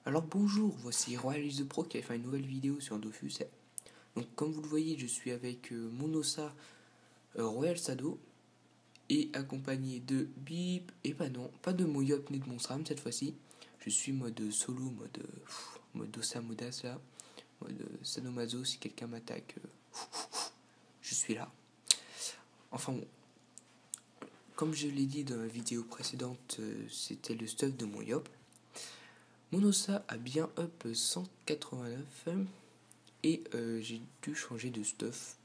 Alors bonjour, voici Royal the Pro qui a fait une nouvelle vidéo sur Dofus. Donc comme vous le voyez, je suis avec mon Ossa Royal Sado et accompagné de Bip et bah non, pas de Moyop ni de Monstram cette fois-ci. Je suis mode solo, mode Ossa Modas là, mode Sadomaso. Si quelqu'un m'attaque, je suis là. Enfin bon, comme je l'ai dit dans la vidéo précédente, c'était le stuff de Moyop. Mon Ossa a bien up 189 et j'ai dû changer de stuff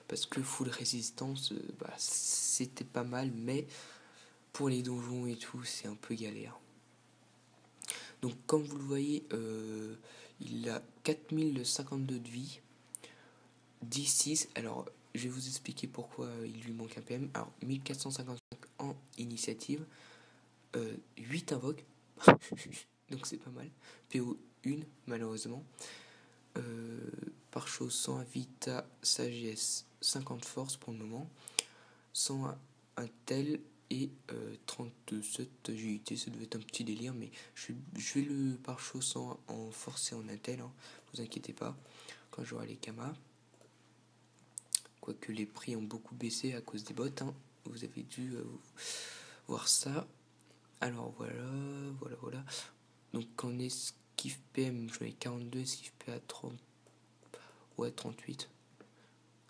parce que full résistance c'était pas mal, mais pour les donjons et tout c'est un peu galère. Donc comme vous le voyez, il a 4052 de vie, 10-6. Alors je vais vous expliquer pourquoi il lui manque un PM. Alors 1455 en initiative, 8 invoques donc c'est pas mal. PO 1 malheureusement. Par chose 100 vita, sagesse, 50 force pour le moment, 100 intel et 37 agilité. Ça devait être un petit délire, mais je vais le par chose 100 en force et en intel, hein, vous inquiétez pas, quand j'aurai les kamas. Quoique les prix ont beaucoup baissé à cause des bots, hein, vous avez dû voir ça. Alors voilà. Donc en esquive PM, je mets 42, esquive PA 30. Ouais, 38.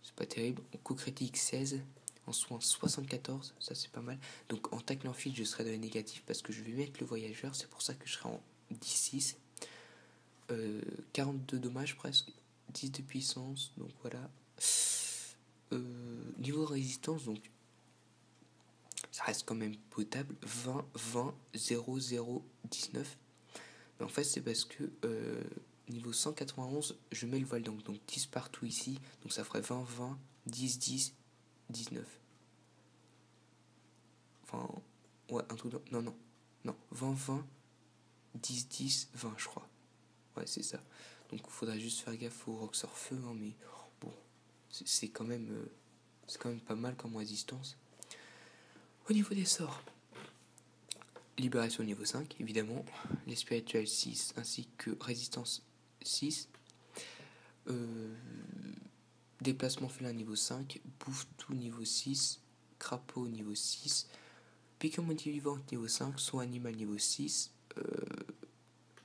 C'est pas terrible. En coup critique 16. En soin 74. Ça c'est pas mal. Donc en tacle en fil, je serai dans les négatifs parce que je vais mettre le voyageur. C'est pour ça que je serai en 10-6. 42 dommages presque. 10 de puissance. Donc voilà. Niveau résistance, donc ça reste quand même potable. 20, 20, 0, 0, 19. Mais en fait, c'est parce que niveau 191, je mets le voile donc 10 partout ici. Donc ça ferait 20, 20, 10, 10, 19. Enfin, ouais, un truc. Non. 20, 20, 10, 10, 20, je crois. Ouais, c'est ça. Donc il faudra juste faire gaffe au rock sur feu, hein, mais bon, c'est quand même pas mal comme résistance. Au niveau des sorts, libération niveau 5, évidemment, les spirituels 6, ainsi que résistance 6, déplacement félin niveau 5, bouffe tout niveau 6, crapaud niveau 6, piquant vivante niveau 5, soin animal niveau 6,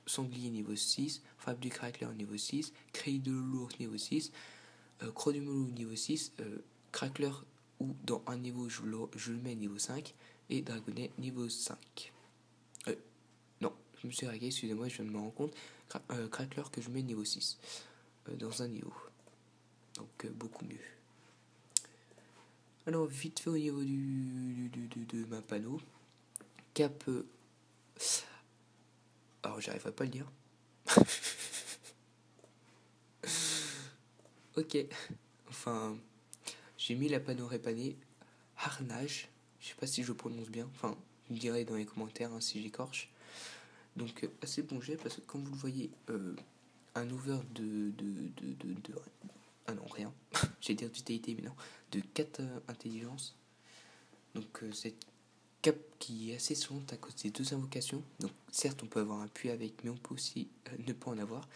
sanglier niveau 6, frappe du crackler niveau 6, cri de l'ours niveau 6, croc du melou niveau 6, crackler ou dans un niveau je le mets niveau 5, et dragonnet niveau 5. Non, je me suis ragué, excusez-moi, je viens de me rendre compte. Crackler que je mets niveau 6 dans un niveau. Donc beaucoup mieux. Alors vite fait au niveau de ma panneau. Cap... alors j'arriverai pas à le dire. Ok. Enfin, j'ai mis la panneau répanée. Harnage. Je sais pas si je prononce bien. Enfin, vous me direz dans les commentaires, hein, si j'écorche. Donc assez bon jet parce que comme vous le voyez, un over ah non, rien. J'ai dit vitalité, mais non. De 4 intelligence. Donc cette cap qui est assez souvent à cause des 2 invocations. Donc certes on peut avoir un puits avec, mais on peut aussi ne pas en avoir.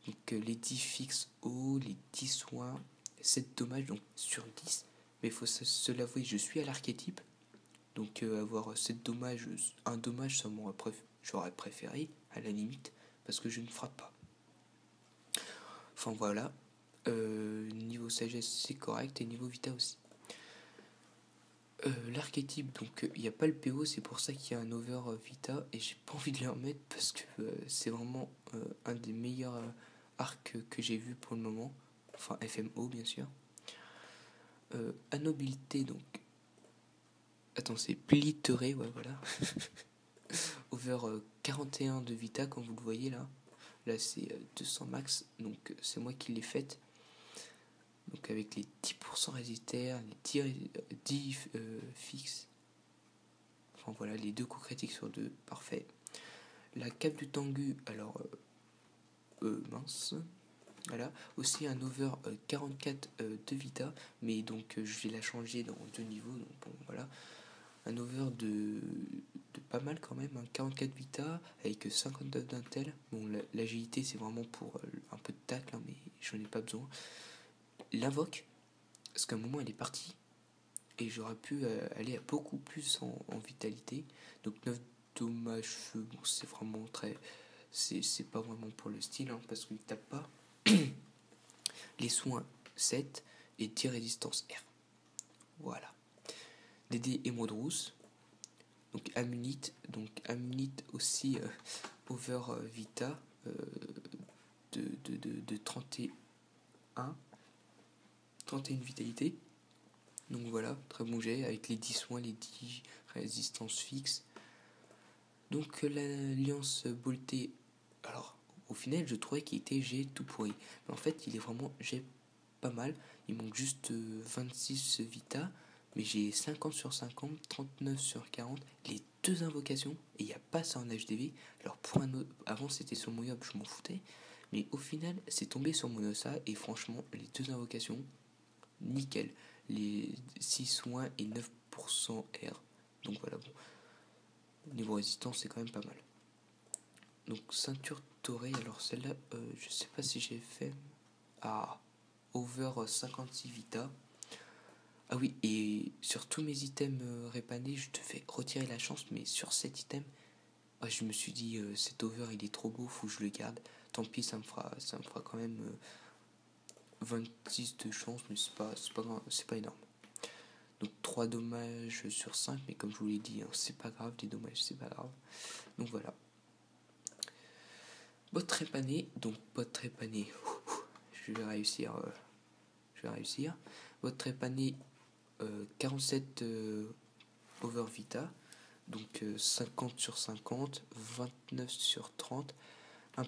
Donc les 10 fixes haut, les 10 soins, 7 dommages donc sur 10. Mais il faut se l'avouer, je suis à l'archétype. Donc avoir 7 dommages, un dommage, ça j'aurais préféré à la limite, parce que je ne frappe pas. Enfin voilà. Niveau sagesse c'est correct et niveau vita aussi. L'archétype, donc il n'y a pas le PO, c'est pour ça qu'il y a un over vita et j'ai pas envie de le remettre parce que c'est vraiment un des meilleurs arcs que j'ai vu pour le moment. Enfin FMO bien sûr. Nobilité, donc attends, c'est Pliteré, ouais voilà. Over 41 de vita comme vous le voyez là. Là c'est 200 max, donc c'est moi qui l'ai faite. Donc avec les 10% résistères, les 10 fixes. Enfin voilà, les 2 coups critiques sur 2, parfait. La cape du Tengu, alors mince. Voilà, aussi un over 44 de vita, mais donc je vais la changer dans 2 niveaux. Donc bon voilà, un over de de pas mal quand même, un 44 Vita avec 59 d'Intel. Bon, l'agilité c'est vraiment pour un peu de tacle, hein, mais j'en ai pas besoin. L'invoque, parce qu'à un moment elle est partie, et j'aurais pu aller à beaucoup plus en vitalité. Donc 9 dommages feu, bon, c'est vraiment très... C'est pas vraiment pour le style, hein, parce qu'il tape pas. Les soins 7 et 10 résistance R. Voilà. DD émeraude rousse. Donc Ammunite aussi over Vita de 31 vitalité. Donc voilà, très bon jet avec les 10 soins, les 10 résistances fixes. Donc l'alliance Bolté, alors au final je trouvais qu'il était jet tout pourri. Mais en fait il est vraiment jet pas mal. Il manque juste 26 Vita. Mais j'ai 50 sur 50, 39 sur 40, les deux invocations, et il n'y a pas ça en HDV. Alors pour avant c'était sur Moyob, je m'en foutais, mais au final c'est tombé sur Monosa, et franchement les deux invocations, nickel. Les 6 soins et 9% R. Donc voilà, bon. Niveau résistance c'est quand même pas mal. Donc ceinture dorée, alors celle-là, je sais pas si j'ai fait... Ah, over 56 Vita. Ah oui, et sur tous mes items répannés, je te fais retirer la chance, mais sur cet item, je me suis dit, cet over il est trop beau, faut que je le garde. Tant pis, ça me fera quand même 26 de chance, mais c'est pas énorme. Donc 3 dommages sur 5, mais comme je vous l'ai dit, hein, c'est pas grave, les dommages c'est pas grave. Donc voilà. Bot trépané, donc bot trépané, je vais réussir. Bot trépané, 47 over Vita, donc 50 sur 50, 29 sur 30, un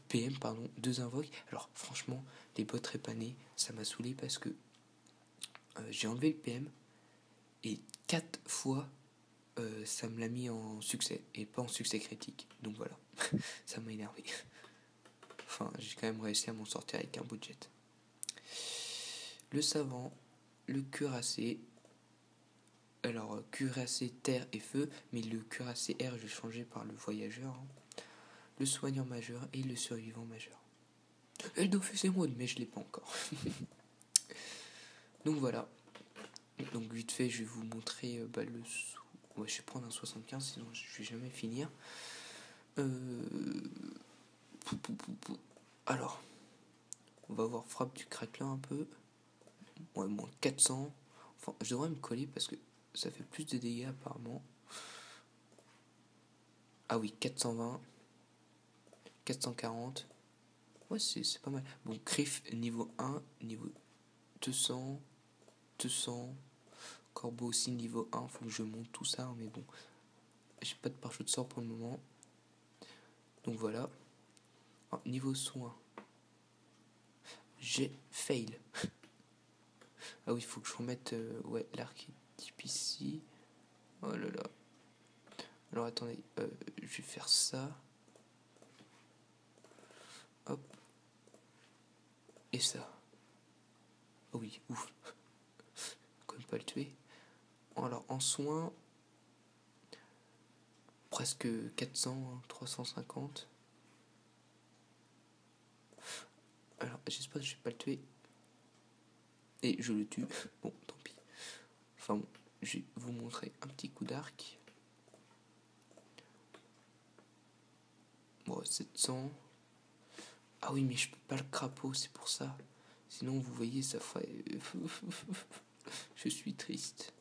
PM, pardon, 2 invoques. Alors franchement, les bots répanés, ça m'a saoulé parce que j'ai enlevé le PM et 4 fois ça me l'a mis en succès et pas en succès critique. Donc voilà, ça m'a énervé. Enfin, j'ai quand même réussi à m'en sortir avec un budget. Le savant, le cuirassé. Alors, cuirassé terre et feu, mais le cuirassé air, je vais changer par le voyageur. Hein. Le soignant majeur et le survivant majeur. Et le Dofus émeraude, mais je l'ai pas encore. Donc voilà. Donc vite fait, je vais vous montrer le sou. Ouais, je vais prendre un 75, sinon je vais jamais finir. Alors, on va voir frappe du craquelin un peu. Ouais, moins 400. Enfin, je devrais me coller parce que ça fait plus de dégâts apparemment. Ah oui, 420. 440. Ouais, c'est pas mal. Bon, Criff niveau 1, niveau 200. 200. Corbeau aussi niveau 1. Faut que je monte tout ça, mais bon. J'ai pas de pare-feu de sort pour le moment. Donc voilà. Alors, niveau soin. J'ai fail. Ah oui, il faut que je remette l'archétype ici. Oh là là. Alors attendez, je vais faire ça. Hop. Et ça. Oh oui, ouf. Quand même pas le tuer. Alors en soins, presque 400, 350. Alors j'espère que je vais pas le tuer. Et je le tue. Bon, tant pis. Enfin bon, je vais vous montrer un petit coup d'arc. Bon, 700. Ah oui, mais je peux pas le crapaud, c'est pour ça. Sinon, vous voyez, ça ferait... Je suis triste.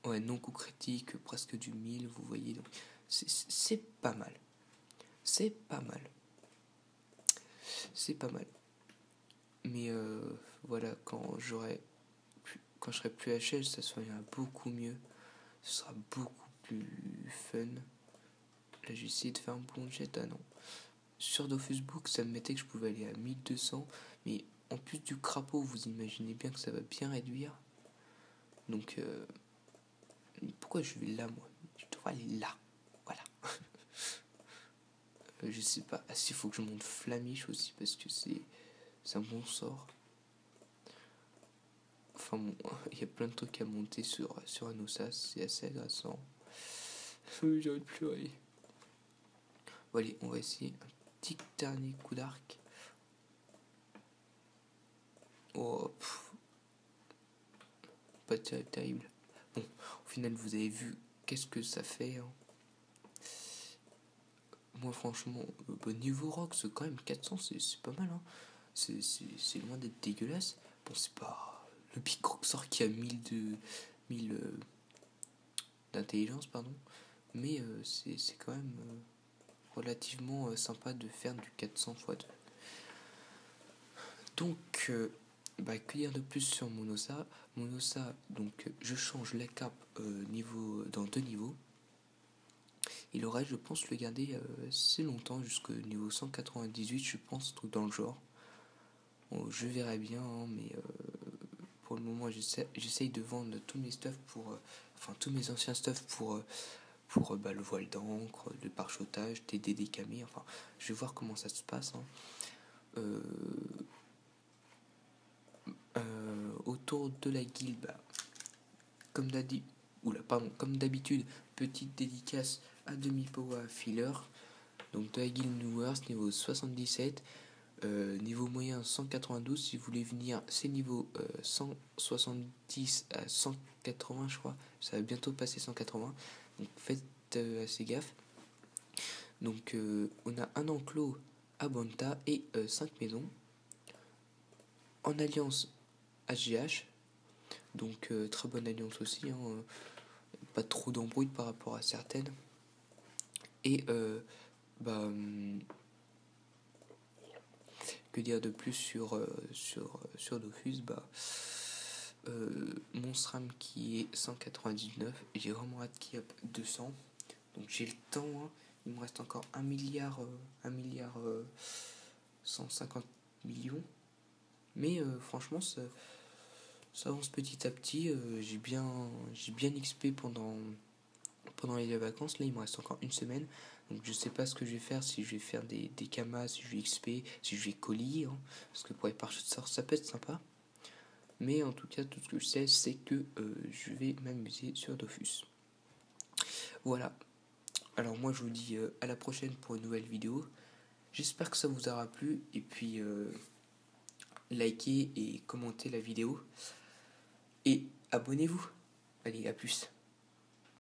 Ouais, non coup critique, presque du 1000, vous voyez. Donc, c'est pas mal. C'est pas mal. C'est pas mal. Mais voilà, quand je serai plus HL, ça soignera beaucoup mieux. Ce sera beaucoup plus fun. Là, j'ai essayé de faire un bon jet. Ah non. Sur Dofus Book, ça me mettait que je pouvais aller à 1200. Mais en plus du crapaud, vous imaginez bien que ça va bien réduire. Donc, pourquoi je vais là, moi? Je devrais aller là. Voilà. Je sais pas. Ah si, il faut que je monte Flamiche aussi parce que c'est un bon sort. Enfin bon, il y a plein de trucs à monter sur Anosas, c'est assez agressant. J'ai envie de pleurer. Bon allez, on va essayer un petit dernier coup d'arc. Oh, pas terrible. Bon, au final, vous avez vu qu'est-ce que ça fait. Hein. Moi, franchement, niveau rock, c'est quand même 400, c'est pas mal. Hein. C'est loin d'être dégueulasse. Bon, c'est pas le Big Rockstar qui a 1000 d'intelligence, pardon. Mais c'est quand même relativement sympa de faire du 400 x 2. Donc, que dire de plus sur Monosa. Monosa, donc je change la cape dans 2 niveaux. Il aurait, je pense, le garder assez longtemps, jusqu'au niveau 198, je pense, truc dans le genre. Bon, je verrai bien, hein, mais pour le moment, j'essaye de vendre tous mes stuffs tous mes anciens stuffs pour le voile d'encre, le pare-chotage, TDD Camé, enfin, je vais voir comment ça se passe. Hein. Autour de la guilde, comme d'habitude, petite dédicace à Demi-Power Filler, donc de la guilde Newers, niveau 77, niveau moyen 192, si vous voulez venir, c'est niveau 170 à 180 je crois, ça va bientôt passer 180, donc faites assez gaffe. Donc on a un enclos à Bonta et 5 maisons. En alliance HGH, donc très bonne alliance aussi, hein, pas trop d'embrouille par rapport à certaines. Et que dire de plus sur Dofus. Monstram qui est 199, j'ai vraiment hâte qu'il y ait 200, donc j'ai le temps, hein. Il me reste encore 1 milliard 150 millions, mais franchement ça avance petit à petit. J'ai bien XP pendant les vacances. Là il me reste encore une semaine, donc je sais pas ce que je vais faire, si je vais faire des kamas, si je vais XP, si je vais colis, hein, parce que pour les pare ça peut être sympa. Mais en tout cas, tout ce que je sais, c'est que je vais m'amuser sur Dofus. Voilà. Alors moi, je vous dis à la prochaine pour une nouvelle vidéo. J'espère que ça vous aura plu. Et puis, likez et commentez la vidéo. Et abonnez-vous. Allez, à plus.